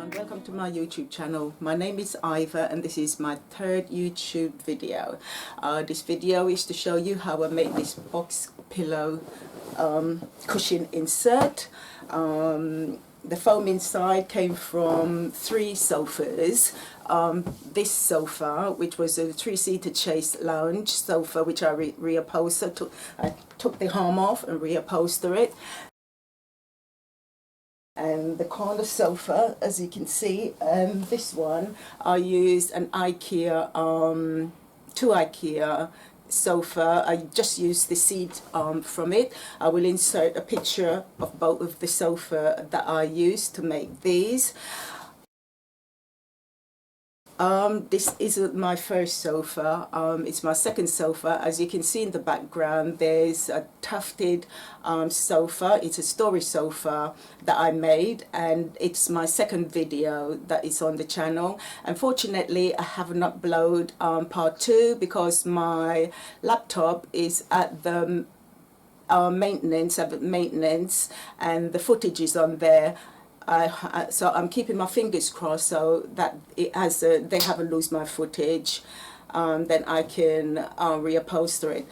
everyone, welcome to my YouTube channel. My name is Iva and this is my third YouTube video. This video is to show you how I made this box pillow cushion insert. The foam inside came from 3 sofas. This sofa, which was a 3-seater chaise lounge sofa, which I reupholstered. I took the arm off and reupholstered it. And the corner sofa, as you can see, and this one, I used an IKEA, 2 IKEA sofa. I just used the seat from it. I will insert a picture of both of the sofa that I used to make these. This isn't my first sofa, it's my second sofa. As you can see in the background, there's a tufted sofa. It's a story sofa that I made, and it's my second video that is on the channel. Unfortunately, I haven't uploaded part 2 because my laptop is at the maintenance, and the footage is on there. So I'm keeping my fingers crossed so that it has they haven't lost my footage, then I can reupholster it.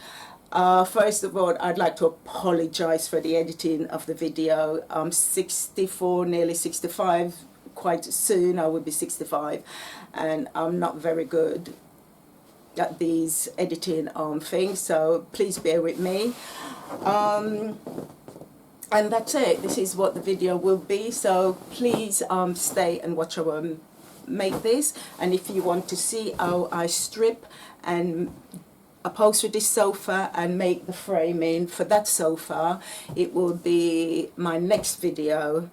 First of all, I'd like to apologize for the editing of the video. I'm 64, nearly 65. Quite soon I will be 65, and I'm not very good at these editing things, so please bear with me. And that's it. This is what the video will be, so please stay and watch how I make this. And if you want to see how I strip and upholster this sofa and make the framing for that sofa, it will be my next video.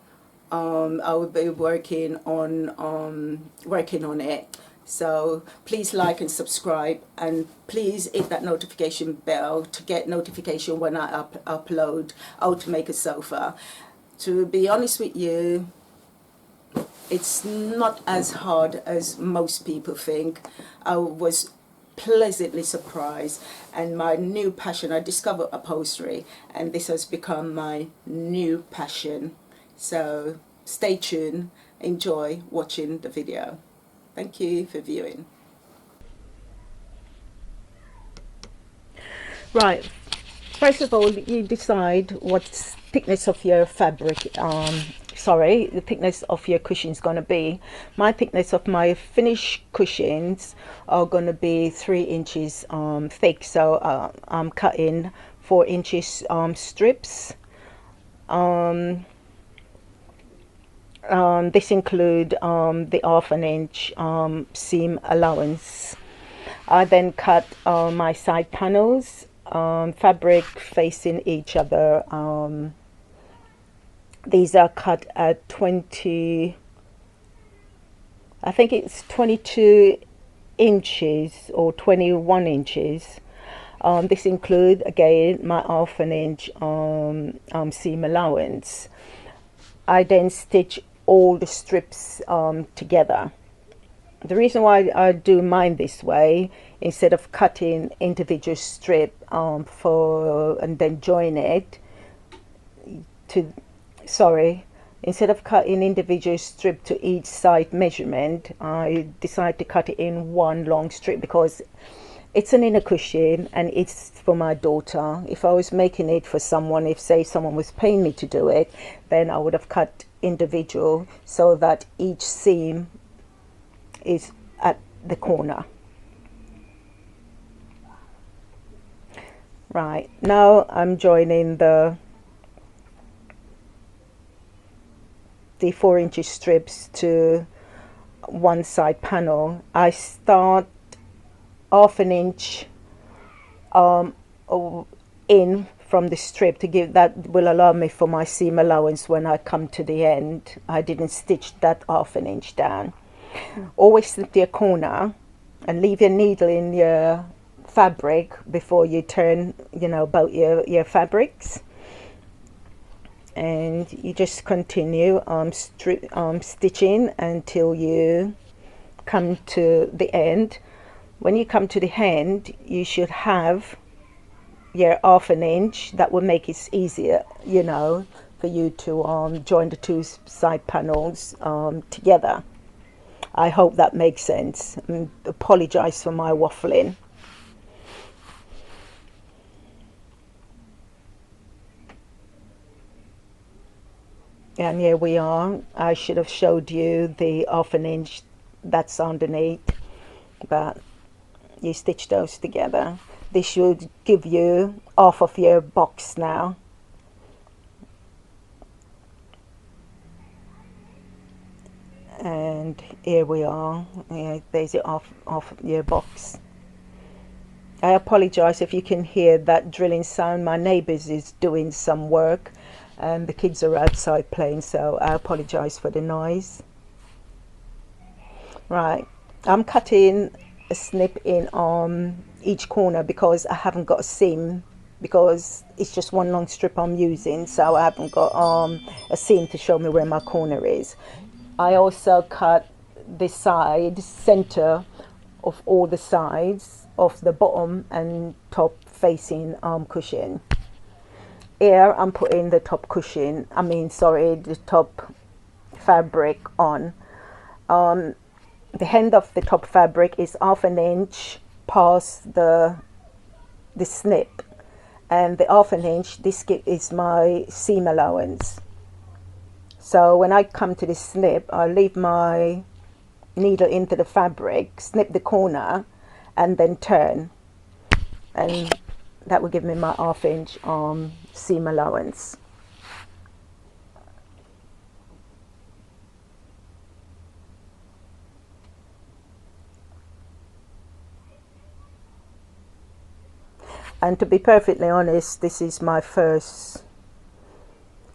I will be working on it. So please like and subscribe, and please hit that notification bell to get notification when I upload how to make a sofa. To be honest with you, it's not as hard as most people think. I was pleasantly surprised, and my new passion, I discovered upholstery, and this has become my new passion. So stay tuned, enjoy watching the video. Thank you for viewing. Right, first of all, you decide what thickness of your fabric, the thickness of your cushion is going to be. My thickness of my finished cushions are going to be 3 inches thick, so I'm cutting 4 inches strips. This include the 1/2 inch seam allowance. I then cut my side panels, fabric facing each other. These are cut at 20, I think it's 22 inches or 21 inches. This include again my 1/2 inch seam allowance. I then stitch all the strips together. The reason why I do mine this way, instead of cutting individual strip and then join it to, instead of cutting individual strip to each side measurement, I decide to cut it in one long strip because it's an inner cushion and it's for my daughter. If I was making it for someone, if say someone was paying me to do it, then I would have cut individual so that each seam is at the corner. Right, now I'm joining the 4 inch strips to one side panel. I start 1/2 inch in from the strip to give, that will allow me for my seam allowance when I come to the end. I didn't stitch that 1/2 inch down. Always slip your corner and leave your needle in your fabric before you turn, about your fabrics, and you just continue stitching until you come to the end. When you come to the end, you should have your 1/2 inch. That will make it easier, for you to join the two side panels together. I hope that makes sense. Apologize for my waffling. And here we are. I should have showed you the 1/2 inch that's underneath, but you stitch those together. This should give you half of your box now. And here we are. Yeah, there's it off your box. I apologize if you can hear that drilling sound. My neighbors is doing some work and the kids are outside playing, so I apologize for the noise. Right, I'm cutting a snip in each corner because I haven't got a seam, because it's just one long strip I'm using, so I haven't got a seam to show me where my corner is. I also cut the side center of all the sides of the bottom and top facing cushion. Here I'm putting the top cushion, the top fabric on. The end of the top fabric is 1/2 inch past the snip, and the 1/2 inch, this is my seam allowance. So when I come to the snip, I leave my needle into the fabric, snip the corner, and then turn, and that will give me my 1/2 inch seam allowance. And to be perfectly honest, this is my first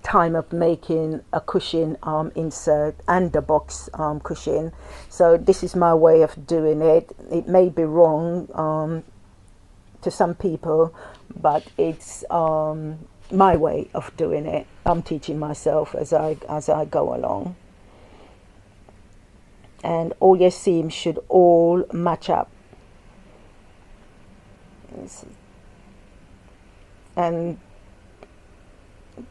time of making a cushion insert and a box cushion, so this is my way of doing it. It may be wrong to some people, but it's my way of doing it. I'm teaching myself as I go along, and all your seams should all match up. And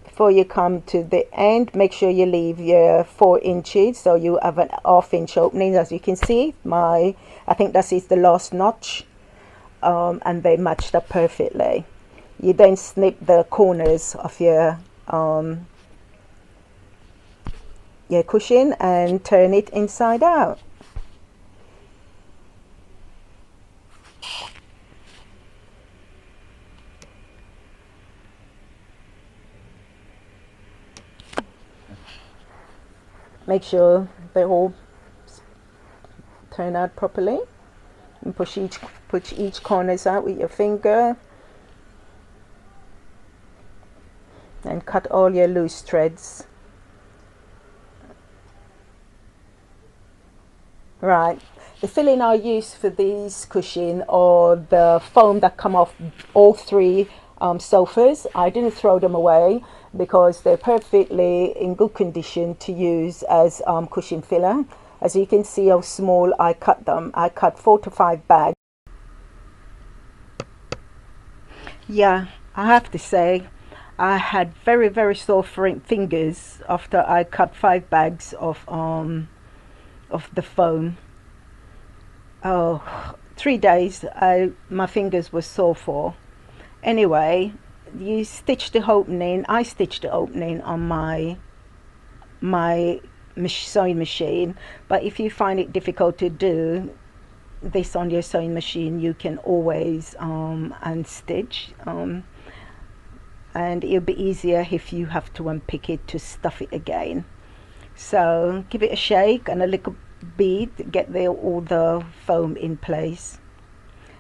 before you come to the end, make sure you leave your 4 inches, so you have an 1/2 inch opening. As you can see, I think that is the last notch, and they matched up perfectly. You then snip the corners of your cushion and turn it inside out. Make sure they all turn out properly, and push each corners out with your finger, and cut all your loose threads. Right, the filling I use for these cushion or the foam that come off all 3 sofas. I didn't throw them away because they're perfectly in good condition to use as cushion filler. As you can see how small I cut them. I cut 4 to 5 bags. Yeah, I have to say I had very, very sore fingers after I cut 5 bags of the foam. Oh, 3 days my fingers were sore for. Anyway, you stitch the opening. I stitched the opening on my sewing machine, but if you find it difficult to do this on your sewing machine, you can always unstitch, and it'll be easier if you have to unpick it to stuff it again. So give it a shake and a little bead to get all the foam in place,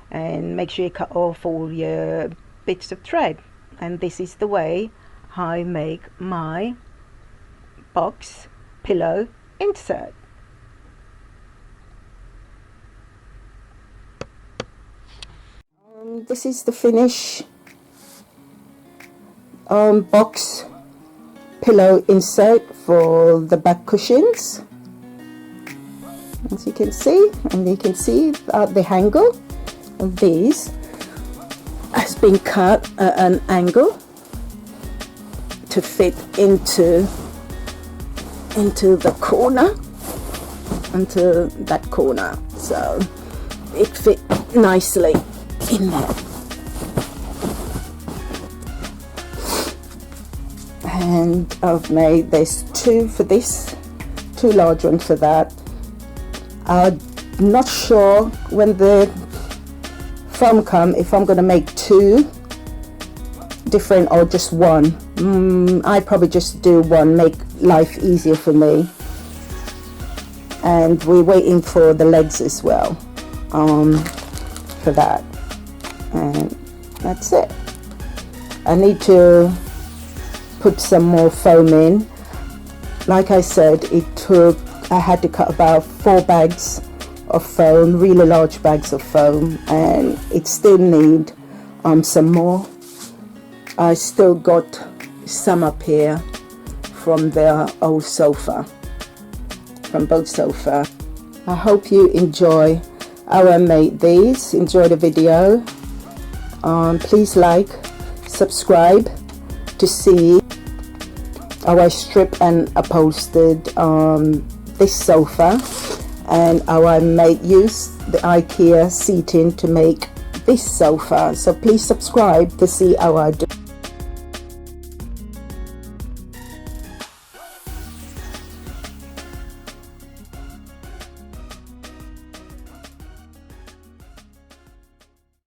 and make sure you cut off all your bits of thread. And this is the way I make my box pillow insert. This is the finish box pillow insert for the back cushions, as you can see, and you can see the angle of these has been cut at an angle to fit into the corner, into that corner, so it fit nicely in there. And I've made there's two for this, two large ones for that. I'm not sure when the foam come if I'm gonna make two different or just one. I probably just do one, make life easier for me. And we're waiting for the legs as well for that, and that's it. I need to put some more foam in. Like I said, I had to cut about 4 bags of foam, really large bags of foam, and it still need some more. I still got some up here from the old sofa, from both sofa. I hope you enjoy how I made these, enjoy the video. Please like, subscribe to see how I strip and upholstered this sofa, and how I use the IKEA seating to make this sofa. So please subscribe to see how I do.